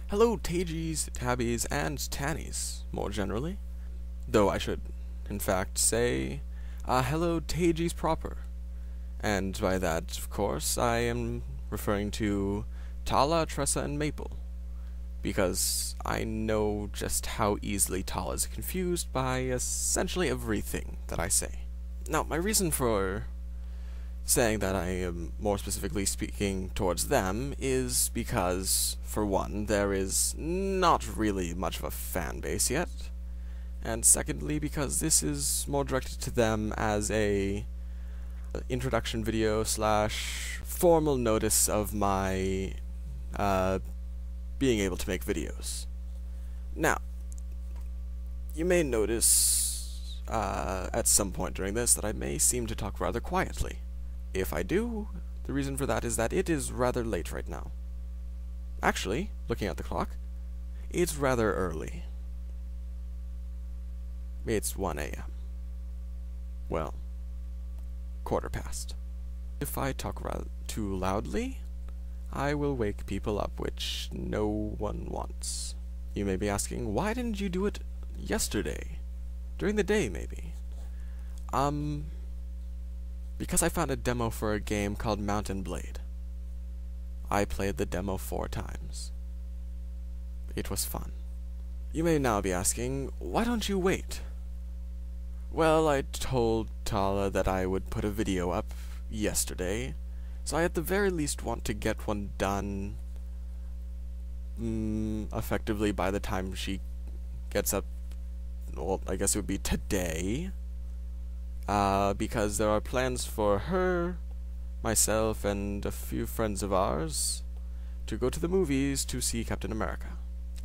Hello Tageyz, Tabeyz, and Tannies, more generally. Though I should, in fact, say, hello Tageyz proper. And by that, of course, I am referring to Tala, Tressa, and Maple. Because I know just how easily Tala is confused by essentially everything that I say. Now, my reason for saying that I am more specifically speaking towards them is because, for one, there is not really much of a fan base yet, and secondly, because this is more directed to them as a introduction video slash formal notice of my being able to make videos. Now, you may notice at some point during this that I may seem to talk rather quietly. If I do, the reason for that is that it is rather late right now. Actually, looking at the clock, it's rather early. It's 1 a.m. Well, quarter past. If I talk rather too loudly, I will wake people up, which no one wants. You may be asking, why didn't you do it yesterday? During the day, maybe? Because I found a demo for a game called Mountain Blade. I played the demo 4 times. It was fun. You may now be asking, why don't you wait? Well, I told Tala that I would put a video up yesterday, so I at the very least want to get one done effectively by the time she gets up. Well, I guess it would be today. Because there are plans for her, myself, and a few friends of ours to go to the movies to see Captain America.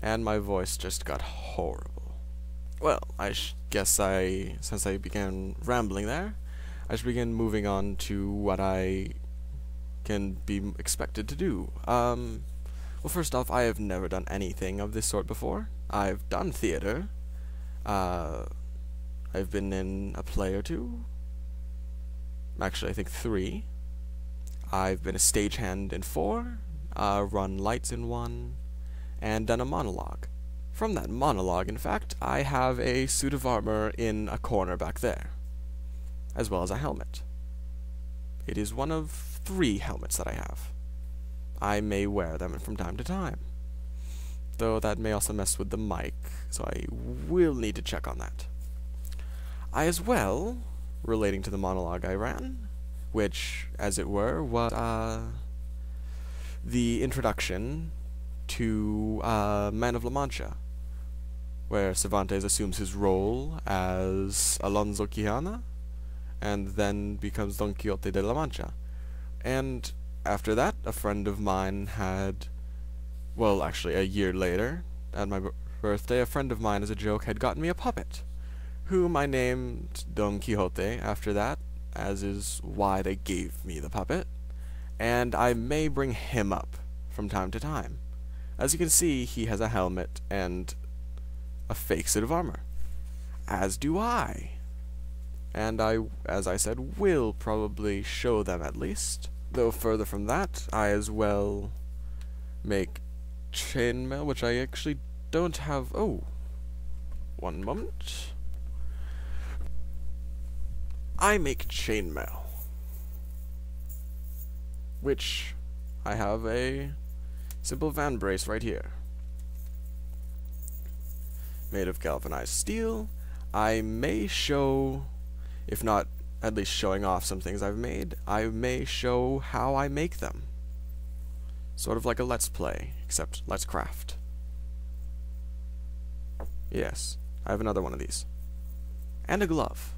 And my voice just got horrible. Well, guess since I began rambling there, I should begin moving on to what I can be expected to do. Well, first off, I have never done anything of this sort before. I've done theater. I've been in a play or two. Actually, I think 3. I've been a stagehand in 4, run lights in 1, and done a monologue. From that monologue, in fact, I have a suit of armor in a corner back there, as well as a helmet. It is one of 3 helmets that I have. I may wear them from time to time, though that may also mess with the mic, so I will need to check on that. I as well, relating to the monologue I ran, which, as it were, was the introduction to Man of La Mancha, where Cervantes assumes his role as Alonso Quijana, and then becomes Don Quixote de la Mancha. And after that, a friend of mine had, well, actually a year later, at my birthday, a friend of mine, as a joke, had gotten me a puppet, whom I named Don Quixote after that, as is why they gave me the puppet, and I may bring him up from time to time. As you can see, he has a helmet and a fake suit of armor, as do I. And I, as I said, will probably show them at least, though further from that, I as well make chainmail, which I actually don't have. Oh, one moment. I make chainmail, which I have a simple van brace right here, made of galvanized steel. I may show, if not at least showing off some things I've made, I may show how I make them. Sort of like a Let's Play, except Let's Craft. Yes, I have another one of these. And a glove,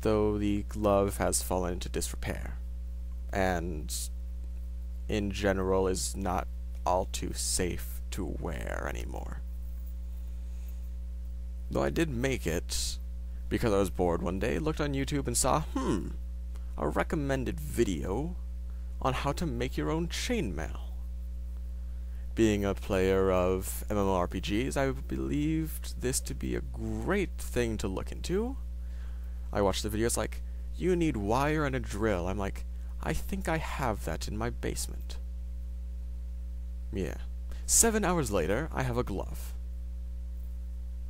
though the glove has fallen into disrepair, and in general is not all too safe to wear anymore. Though I did make it because I was bored one day, looked on YouTube and saw, a recommended video on how to make your own chainmail. Being a player of MMORPGs, I believed this to be a great thing to look into. I watched the video, it's like, you need wire and a drill. I'm like, I think I have that in my basement. Yeah. 7 hours later, I have a glove.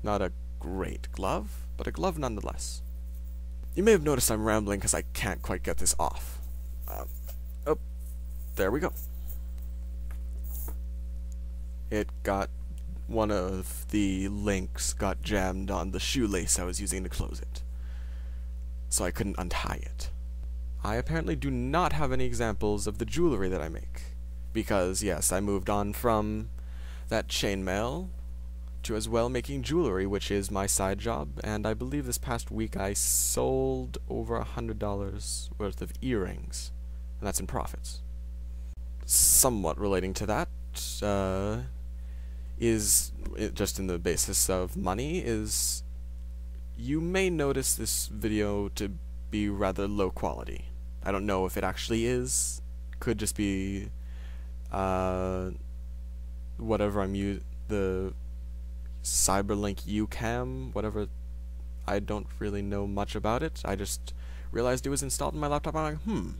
Not a great glove, but a glove nonetheless. You may have noticed I'm rambling because I can't quite get this off. Oh, there we go. One of the links got jammed on the shoelace I was using to close it, so I couldn't untie it. I apparently do not have any examples of the jewelry that I make, because yes, I moved on from that chainmail to as well making jewelry, which is my side job, and I believe this past week I sold over $100 worth of earrings, and that's in profits. Somewhat relating to that, just in the basis of money, is you may notice this video to be rather low quality. I don't know if it actually is. Could just be whatever I'm using, the Cyberlink UCam, whatever. I don't really know much about it. I just realized it was installed in my laptop, and I'm like,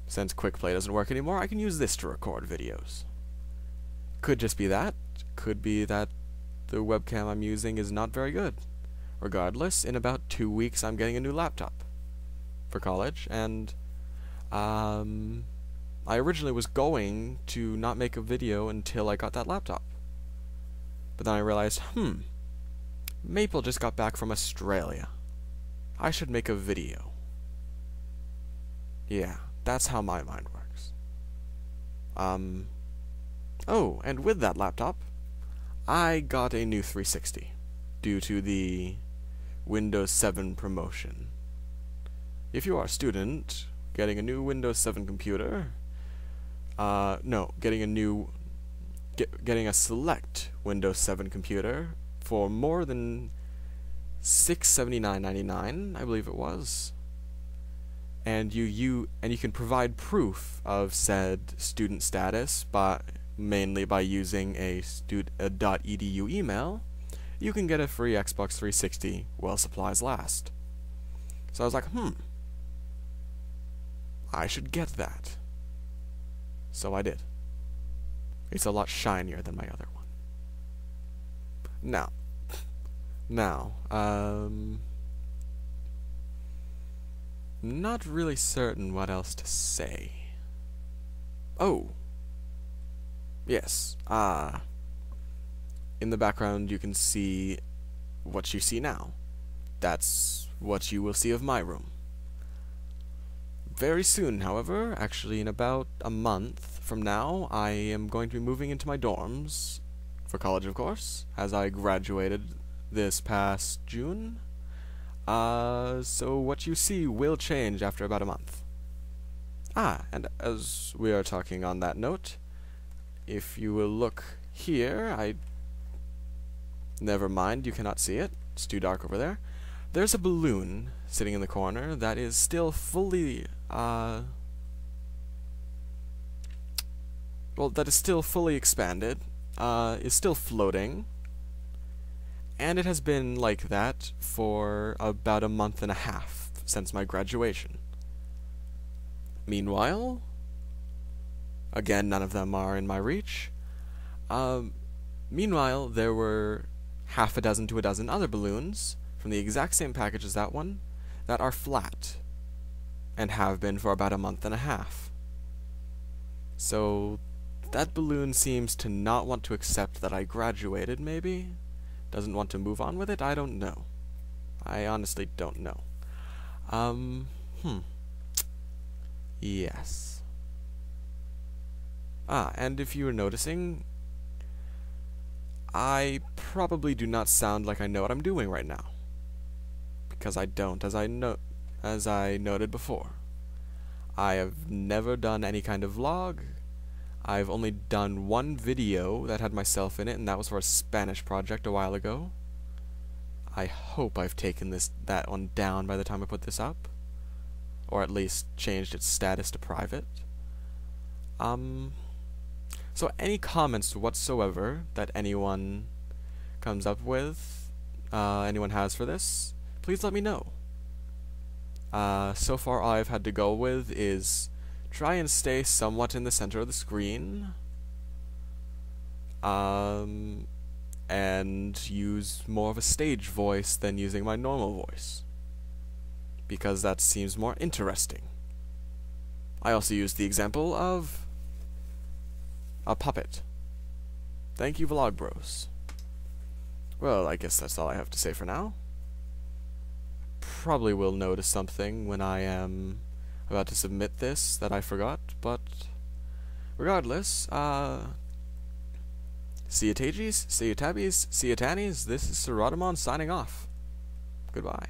since QuickPlay doesn't work anymore, I can use this to record videos. Could just be that. Could be that the webcam I'm using is not very good. Regardless, in about 2 weeks I'm getting a new laptop for college, and I originally was going to not make a video until I got that laptop. But then I realized, Maple just got back from Australia. I should make a video. Yeah, that's how my mind works. Oh, and with that laptop, I got a new 360 due to the Windows 7 promotion. If you are a student, getting a new Windows 7 computer, getting a select Windows 7 computer for more than $679.99, I believe it was, and you can provide proof of said student status mainly by using a .edu email, you can get a free Xbox 360 while supplies last. So I was like, I should get that. So I did. It's a lot shinier than my other one. Now, not really certain what else to say. Oh! Yes, in the background you can see what you see now. That's what you will see of my room. Very soon, however, actually in about a month from now, I am going to be moving into my dorms, for college of course, as I graduated this past June. So what you see will change after about a month. And as we are talking on that note, if you will look here, never mind, you cannot see it. It's too dark over there. There's a balloon sitting in the corner that is still fully, that is still fully expanded, is still floating, and it has been like that for about a month and a half since my graduation. Meanwhile, again, none of them are in my reach. Meanwhile, there were half a dozen to a dozen other balloons from the exact same package as that one that are flat and have been for about a month and a half. So that balloon seems to not want to accept that I graduated, maybe? Doesn't want to move on with it? I don't know. I honestly don't know. Yes. And if you were noticing, I probably do not sound like I know what I'm doing right now. Because I don't, as I noted before. I have never done any kind of vlog. I've only done one video that had myself in it, and that was for a Spanish project a while ago. I hope I've taken that one down by the time I put this up. Or at least changed its status to private. So any comments whatsoever that anyone comes up with, anyone has for this, please let me know. So far all I've had to go with is try and stay somewhat in the center of the screen. and use more of a stage voice than using my normal voice, because that seems more interesting. I also used the example of a puppet. Thank you, Vlog Bros. Well, I guess that's all I have to say for now. Probably will notice something when I am about to submit this that I forgot, but regardless, see you Tageyz, see you Tabeyz, see you Tannies. This is Saradamon signing off. Goodbye.